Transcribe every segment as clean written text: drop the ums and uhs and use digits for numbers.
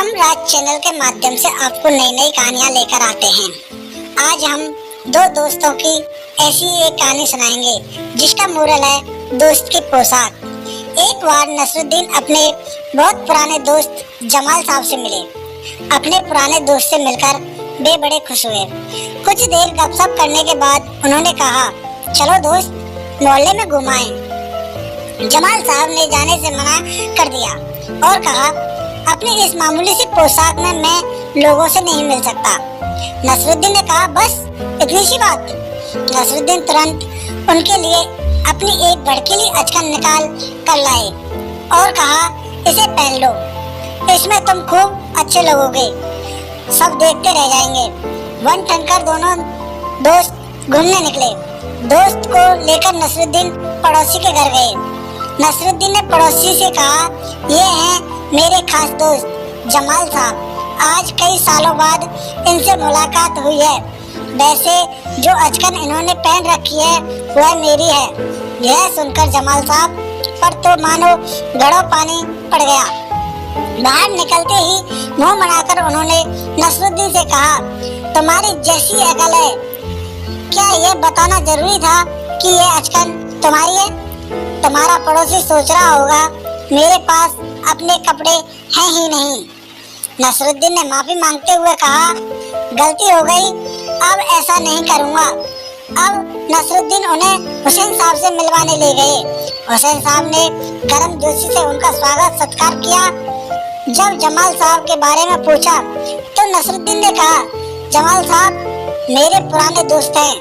हम राज चैनल के माध्यम से आपको नई नई कहानियाँ लेकर आते हैं। आज हम दो दोस्तों की ऐसी एक कहानी सुनाएंगे जिसका मोरल है दोस्त की पोशाक। एक बार नसरुद्दीन अपने बहुत पुराने दोस्त जमाल साहब से मिले। अपने पुराने दोस्त से मिलकर वे बड़े खुश हुए। कुछ देर गपशप करने के बाद उन्होंने कहा, चलो दोस्त मोहल्ले में घुमाएं। जमाल साहब ने जाने से मना कर दिया और कहा, अपनी इस मामूली सी पोशाक में मैं लोगों से नहीं मिल सकता। नसरुद्दीन ने कहा, बस इतनी सी बात। नसरुद्दीन तुरंत उनके लिए अपनी एक भड़कीली अचकन निकाल कर लाए और कहा, इसे पहन लो, इसमें तुम खूब अच्छे लगोगे, सब देखते रह जाएंगे। वन ठनकर दोनों दोस्त घूमने निकले। दोस्त को लेकर नसरुद्दीन पड़ोसी के घर गए। नसरुद्दीन ने पड़ोसी से कहा, ये हैं मेरे खास दोस्त जमाल साहब, आज कई सालों बाद इनसे मुलाकात हुई है। वैसे जो अचकन इन्होंने पहन रखी है वह मेरी है। यह सुनकर जमाल साहब पर तो मानो घड़ों पानी पड़ गया। बाहर निकलते ही मुंह बनाकर उन्होंने नसरुद्दीन से कहा, तुम्हारी जैसी अकल है, क्या यह बताना जरूरी था कि यह अचकन तुम्हारी है? तुम्हारा पड़ोसी सोच रहा होगा मेरे पास अपने कपड़े हैं ही नहीं। नसरुद्दीन ने माफी मांगते हुए कहा, गलती हो गई, अब ऐसा नहीं करूँगा। अब नसरुद्दीन उन्हें हुसैन साहब से मिलवाने ले गए। हुसैन साहब ने गर्मजोशी से उनका स्वागत सत्कार किया। जब जमाल साहब के बारे में पूछा तो नसरुद्दीन ने कहा, जमाल साहब मेरे पुराने दोस्त हैं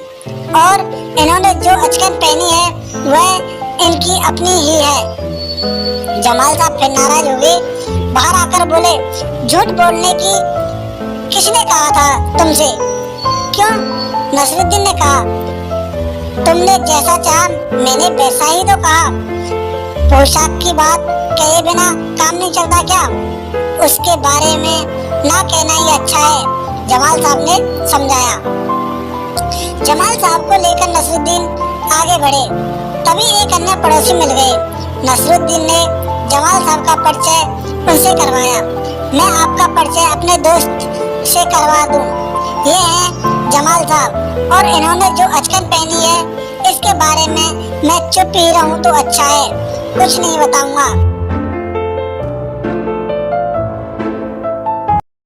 और इन्होंने जो अचकन पहनी है वह इनकी अपनी ही है। जमाल साहब फिर नाराज हो गए। बाहर आकर बोले, झूठ बोलने की किसने कहा था तुमसे? क्यों? नसरुद्दीन ने कहा, तुमने जैसा चाहा मैंने वैसा ही तो कहा। पोशाक की बात कहे बिना काम नहीं चलता क्या? उसके बारे में ना कहना ही अच्छा है, जमाल साहब ने समझाया। जमाल साहब को लेकर नसरुद्दीन आगे बढ़े। तभी एक अन्य पड़ोसी मिल गए। नसरुद्दीन ने जमाल साहब का परिचय उनसे करवाया। मैं आपका परिचय अपने दोस्त से करवा दूं। ये हैं जमाल साहब और इन्होंने जो अचकन पहनी है इसके बारे में मैं चुप ही रहूं तो अच्छा है, कुछ नहीं बताऊंगा।